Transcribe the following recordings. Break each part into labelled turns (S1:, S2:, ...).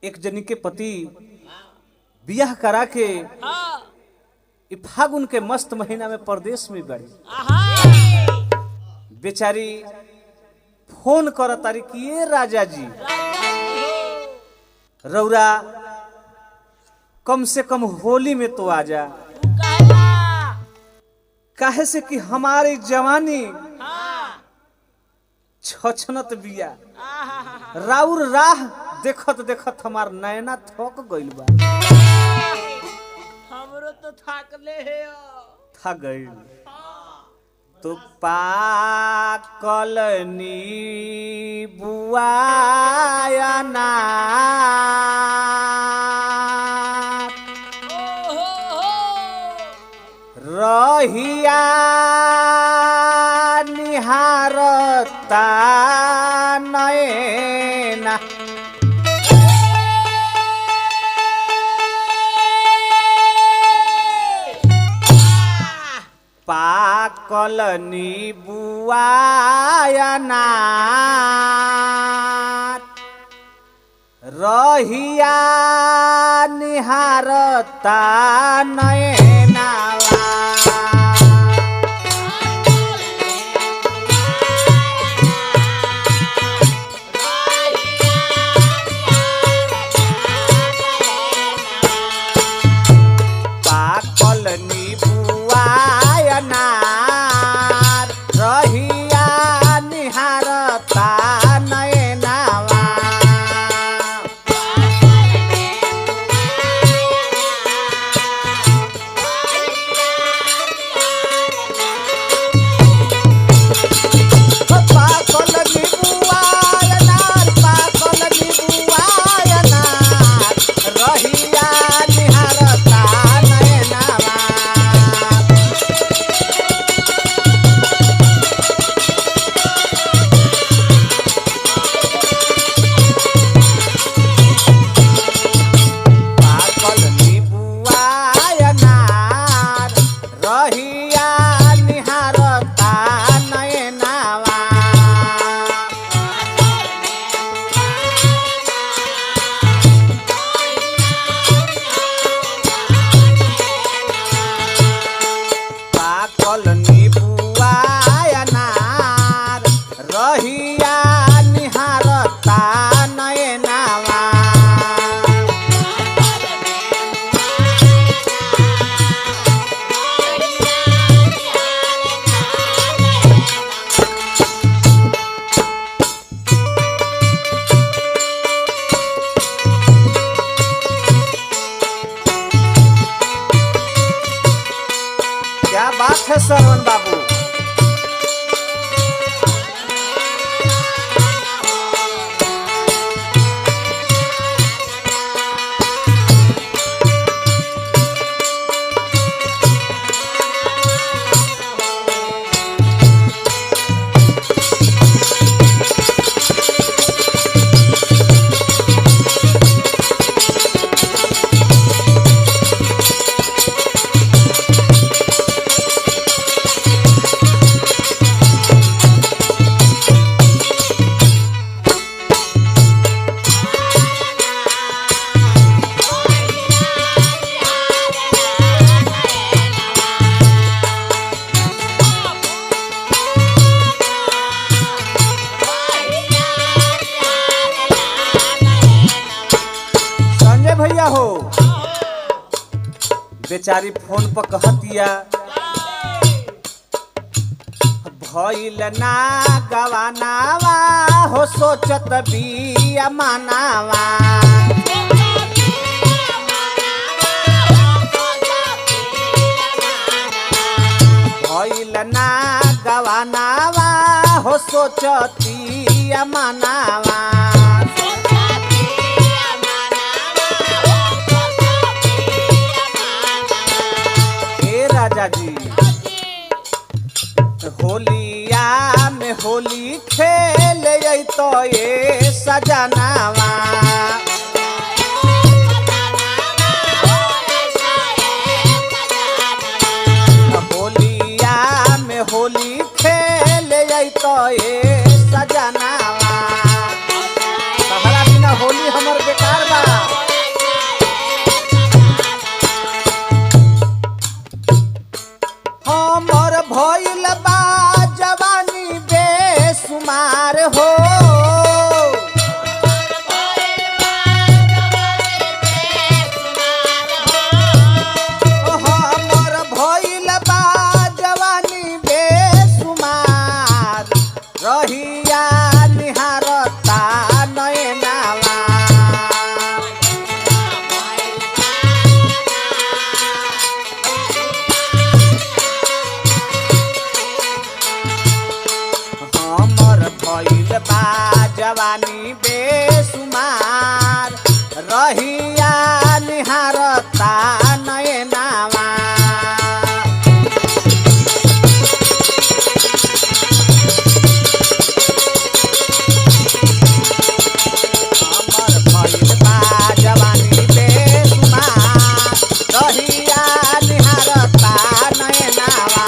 S1: एक जनी के पति बियाह करा के फागुन के मस्त महीना में परदेश में गई। बेचारी फोन कर तारी कि ये राजा जी रौरा कम से कम होली में तो आ जा, काहे से कि हमारी जवानी छछनत बिया, राउर राह देखत देखत हमार नैना थक गइल बा।
S2: हमरो तो थकले है
S1: थक गइल तो पाकल नीबुआया ना रहिया निहारता नैना पाकल नीबुआया ना रहिया निहारता नैनावा पाकल नीबुआया ना रहिया निहारता नैनावा पाकल नीबुआया ना पाकल नीबुआया ना रहिया निहारता नैनावा पाकल नीबुआया ना रहिया निहारता नैनावा पाकल नीबुआया ना रहिया निहारता नैनावा क्या बात है श्रवण बाबू। संजय भैया हो बेचारी फोन पर कहतिया भइल ना गवानावा हो सोचत बिया मानावा भइल ना गवानावा हो सोचतिया मानावा हे राजा जी होलिया में होली खेल तो ये सजनावा होलिया में होली खेल तो ये सजनावा, तहरा बिना होली हमर बेकार बा। जवानी बेसुमार रहिया निहारता नयनावा जवानी बेसुमार रहिया निहारता नयनावा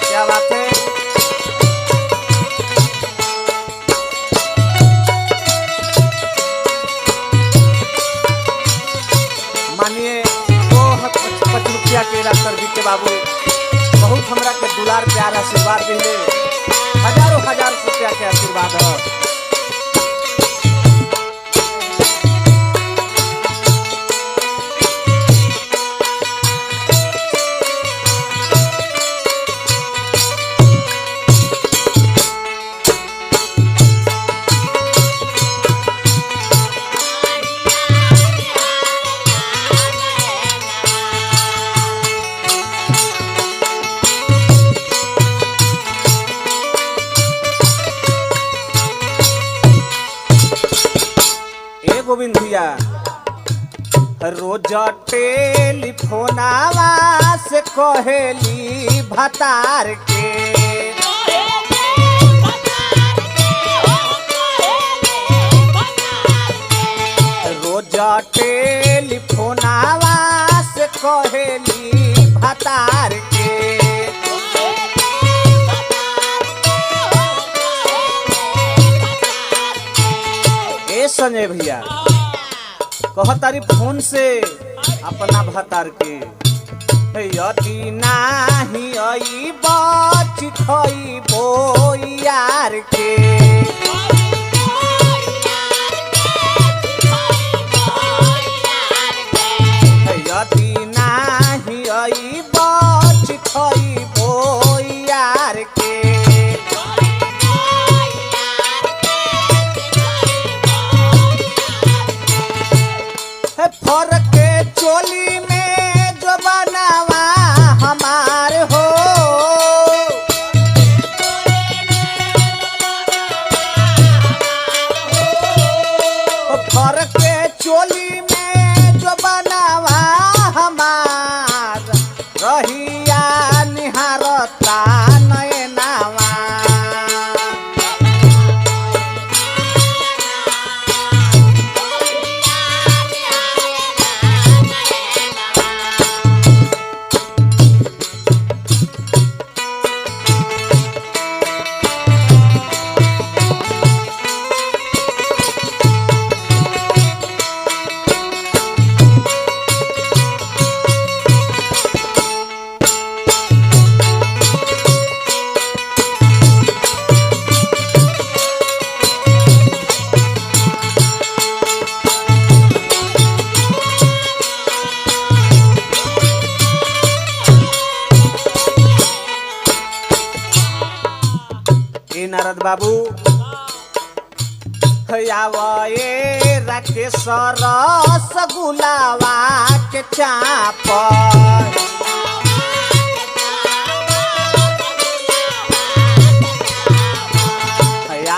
S1: क्या बात है। मानिए 225 रुपया के डॉक्टर बी के बाबू बहुत हमरा के दुलार प्यार आशीर्वाद दिले हजारों हजार रुपया के आशीर्वाद है। गोविंद भैया रोज टेलीफोनावा से कहेली भतार के रोज टेलीफोनावा से कहेली भतार के ए संजय भैया कहतारी फोन से अपना भतार के यदि नाही आई बचिखई बो यार के यदि नाही आई बचिखई बो यार के फरक के चोली में जो बनावा हमार हो फरक के चोली में जो बनावा हमार रहिया निहारता नयनावा नारद बाबू आवे राकेश रसगुलावा के चाप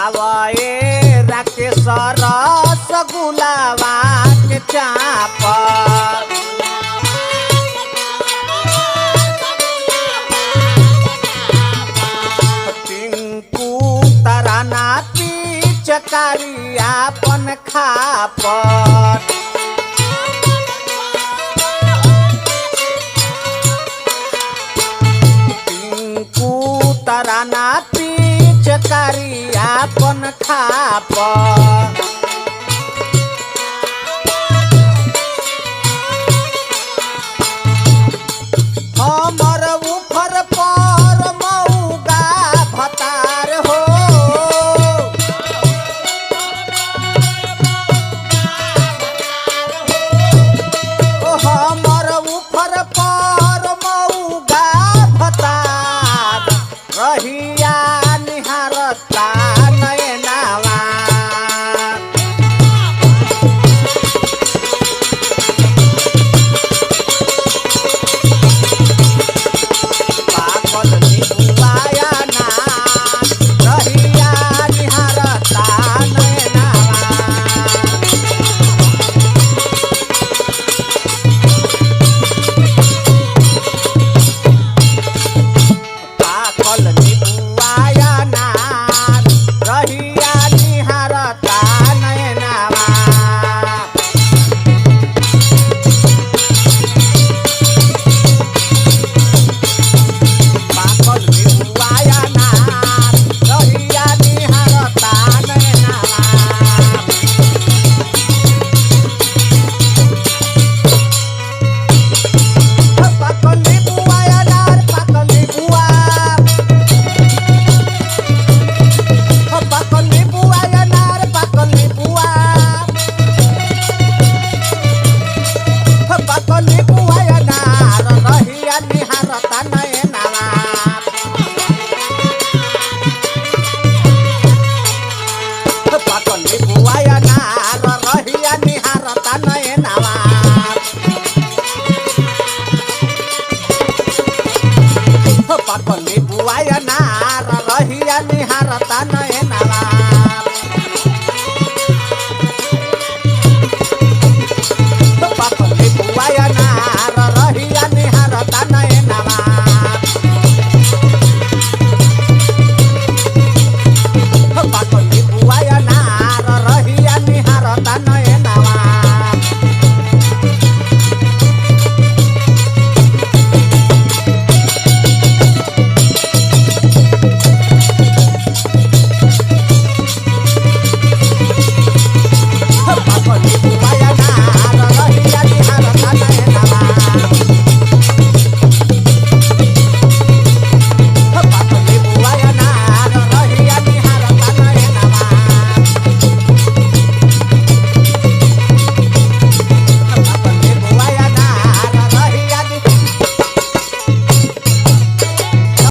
S1: आवे राकेश रसगुलावा के चाप तराना चकारी आपन खापट टिंकू तराना चकारी आपन खापट हमर ऊपर पर मऊगा भतार हो हमर ऊपर पर मऊगा भतार रहिया निहारता नयनावा दुआर पर नीबुआ अनार रहिया निहारता